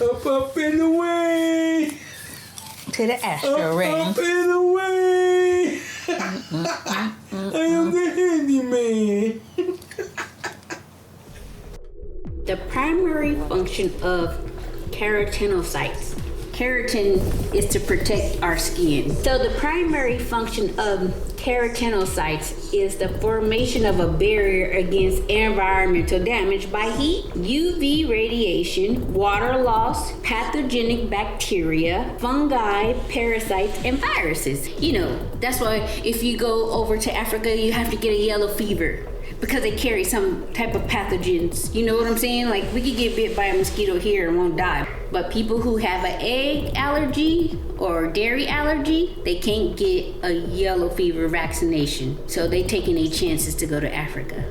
Up and away. To the astral realm. Up and away. I am the handyman. The primary function of keratinocytes. Keratin is to protect our skin. So the primary function of keratinocytes is the formation of a barrier against environmental damage by heat, UV radiation, water loss, pathogenic bacteria, fungi, parasites, and viruses. You know, that's why if you go over to Africa, you have to get a yellow fever. Because they carry some type of pathogens. You know what I'm saying? Like, we could get bit by a mosquito here and won't die. But people who have an egg allergy or dairy allergy, they can't get a yellow fever vaccination. So they taking their chances to go to Africa.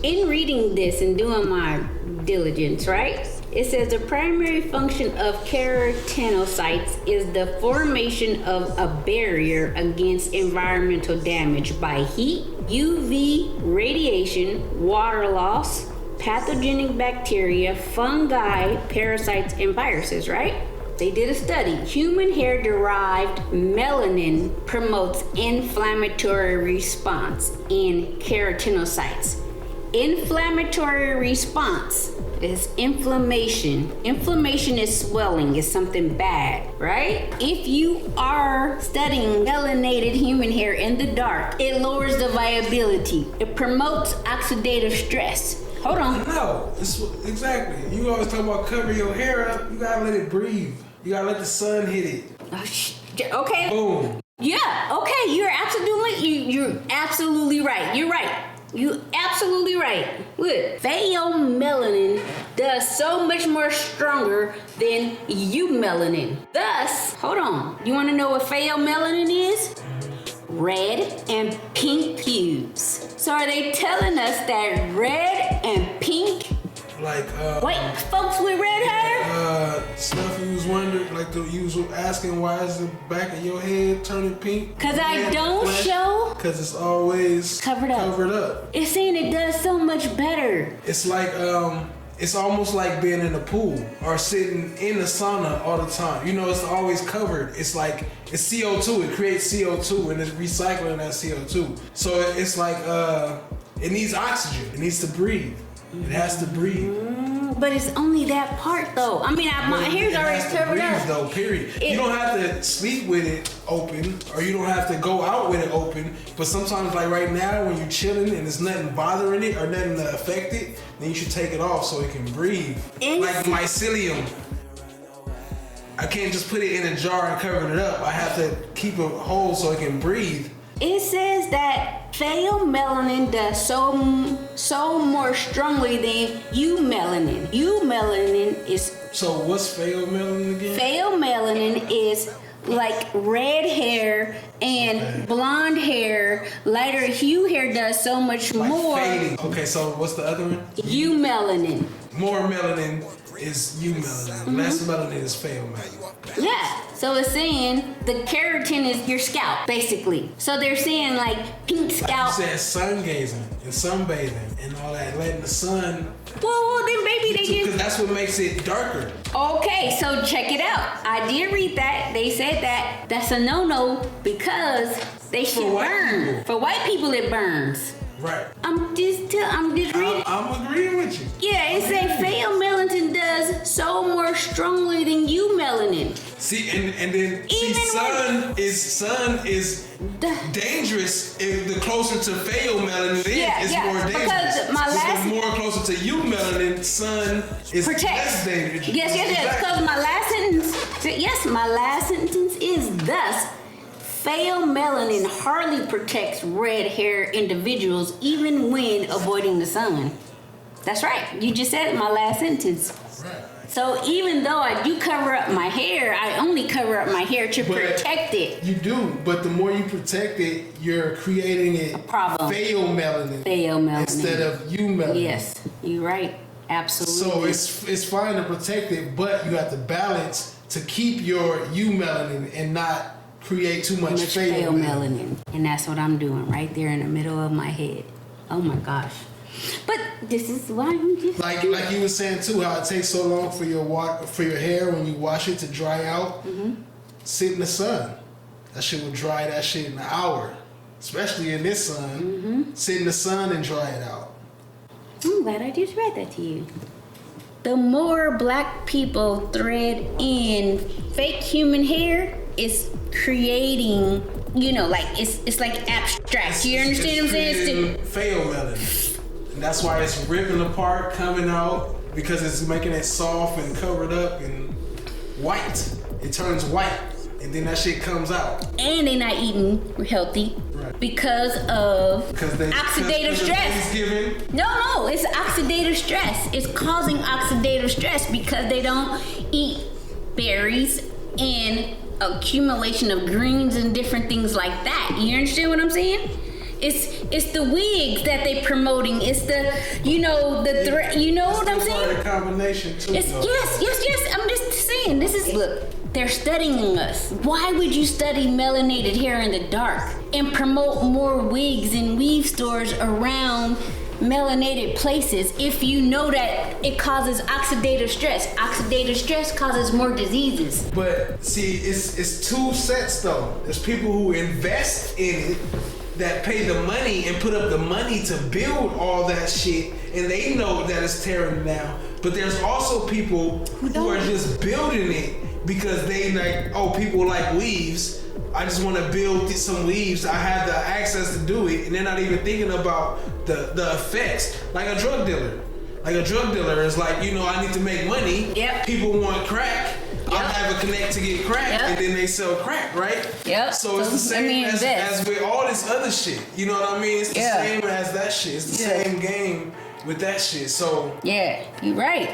In reading this and doing my diligence, right? It says the primary function of keratinocytes is the formation of a barrier against environmental damage by heat, UV radiation, water loss, pathogenic bacteria, fungi, parasites, and viruses, right? They did a study. Human hair-derived melanin promotes inflammatory response in keratinocytes. Inflammatory response is inflammation. Inflammation is swelling, is something bad, right? If you are studying melanated human hair in the dark, it lowers the viability. It promotes oxidative stress. Hold on. No, it's exactly. You always talk about covering your hair up. You gotta let it breathe. You gotta let the sun hit it. Okay. Boom. Yeah. Okay. You're absolutely right. You're right. You absolutely right. Look, pheomelanin does so much more stronger than eumelanin. Thus, hold on. You want to know what pheomelanin is? Red and pink hues. So are they telling us that red and pink? Like Wait, folks with red hair? Stuff you was wondering, like you was asking, why is the back of your head turning pink? Cause I don't show. Cause it's always covered up. It's saying it does so much better. It's like it's almost like being in a pool or sitting in the sauna all the time. You know, it's always covered. It's like it's CO2. It creates CO2 and it's recycling that CO2. So it's like it needs oxygen. It needs to breathe. It has to breathe. But it's only that part though. I mean, my hair's already covered up. Though, period. You don't have to sleep with it open, or you don't have to go out with it open. But sometimes, like right now, when you're chilling and there's nothing bothering it or nothing to affect it, then you should take it off so it can breathe. Like mycelium. I can't just put it in a jar and cover it up. I have to keep it whole so it can breathe. It says that pheomelanin does so more strongly than eumelanin. Eumelanin is... So what's pheomelanin again? Pheomelanin is like red hair and blonde hair. Lighter hue hair does so much like more. Fading. Okay, so what's the other one? Eumelanin. More melanin is eumelanin. Less melanin is pheomelanin. Yeah, so it's saying the keratin is your scalp, basically. So they're saying like pink scalp. Like you said, sun gazing and sunbathing and all that, letting the sun. Well, then maybe they just. Because that's what makes it darker. Okay, so check it out. I did read that. They said that that's a no-no because they should burn. For white people, it burns. Right. I'm just reading. I'm agreeing with you. Yeah, it says pheomelanin does so more strongly than eumelanin. See, and then sun is dangerous. If the closer to pheomelanin it's more dangerous. Because the more closer to eumelanin, sun is less dangerous. Yes. Because my last sentence is thus. Pheomelanin hardly protects red hair individuals even when avoiding the sun. That's right. You just said it in my last sentence. Right. So even though I do cover up my hair, I only cover up my hair to protect it. You do, but the more you protect it, you're creating it problem. Pheomelanin instead of eumelanin. Yes, you're right. Absolutely. So it's fine to protect it, but you have to balance to keep your eumelanin and not create too much pheomelanin. And that's what I'm doing right there in the middle of my head. Oh my gosh. But this is why I'm just Like you were saying too, how it takes so long for your hair when you wash it to dry out. Sit in the sun. That shit will dry that shit in an hour. Especially in this sun. Sit in the sun and dry it out. I'm glad I just read that to you. The more black people thread in fake human hair, it's creating, like it's like abstract. You understand what I'm saying? It's Pheomelanin. And that's why it's ripping apart, coming out, because it's making it soft and covered up and white. It turns white, and then that shit comes out. And they're not eating healthy. Right. Because of oxidative because stress. No, it's oxidative stress. It's causing oxidative stress because they don't eat berries and accumulation of greens and different things like that. You understand what I'm saying? It's the wigs that they promoting. It's the what I'm saying? It's combination too. Yes. I'm just saying. Look. They're studying us. Why would you study melanated hair in the dark and promote more wigs and weave stores around melanated places if you know that it causes oxidative stress? Oxidative stress causes more diseases. But see, it's two sets though. There's people who invest in it, that pay the money and put up the money to build all that shit, and they know that it's tearing down. But there's also people who are just building it because they like, people like weaves. I just want to build some weaves. I have the access to do it, and they're not even thinking about the effects. Like a drug dealer. Is like, I need to make money. Yep. People want crack. Yep. I have a connect to get crack, Yep. and then they sell crack, right? Yep. So it's the same as with all this other shit. You know what I mean? It's the same as that shit. It's the same game with that shit. So yeah, you're right.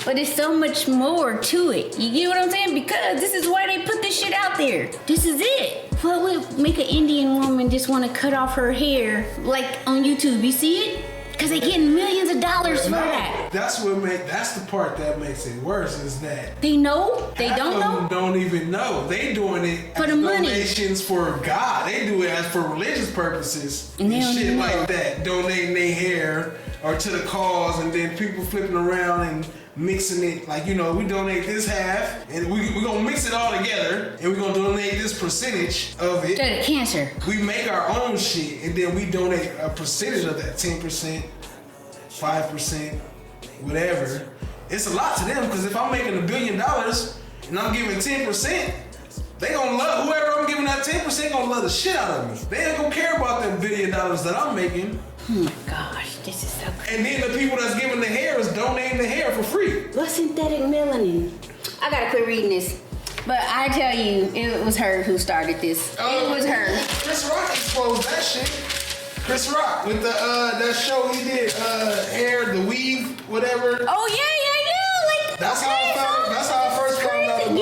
But there's so much more to it. You get what I'm saying? Because this is why they put this shit out there. This is it. What would make an Indian woman just want to cut off her hair, like on YouTube? You see it? Because they getting millions of dollars for that. That's the part that makes it worse, is that they know, they half don't of them know. don't even know. They doing it for as the money. Donations for God. They do it as for religious purposes and shit like that. Donating their hair or to the cause, and then people flipping around and mixing it, like, we donate this half and we're gonna mix it all together and we're gonna donate this percentage of it To the cancer. We make our own shit and then we donate a percentage of that, 10%, 5%, whatever. It's a lot to them, because if I'm making $1 billion and I'm giving 10%, they gonna love whoever I'm giving that 10% gonna love the shit out of me. They ain't gonna care about that $1 billion that I'm making. Oh my gosh, this is so crazy. And then the people that's giving the hair is donating the hair for free. What's synthetic melanin? I gotta quit reading this. But I tell you, it was her who started this. It was her. Chris Rock exposed that shit. Chris Rock with the that show he did, hair, the weave, whatever. Oh yeah. Like that's how I first found out about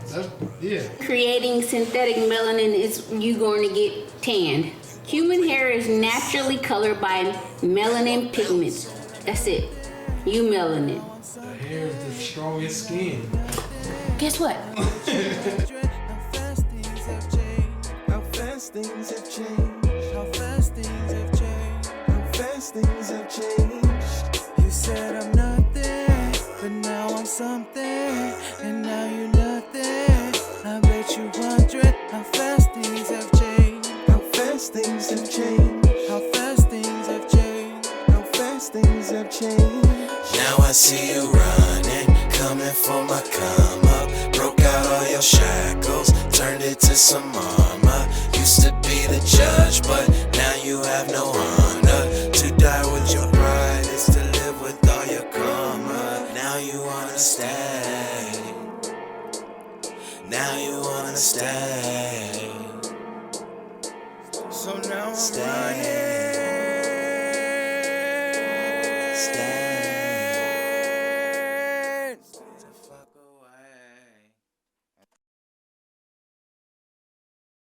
that shit. And Creating synthetic melanin is you going to get tanned. Human hair is naturally colored by melanin pigments. That's it. Eumelanin. The hair is the strongest skin. Guess what? How fast things have changed. How fast things have changed. How fast things have changed. How fast things have changed. You said I'm nothing, but now I'm something, and now you're nothing. I bet you wondering how fast things have changed. How fast things have changed. How fast things have changed. How fast things have changed. Now I see you running, coming for my come up. Broke out all your shackles, turned it to some armor. Used to be the judge, but now you have no honor. To die with your pride is to live with all your karma. Now you wanna stay. Now you wanna stay. So now I'm Stay. running. Stay.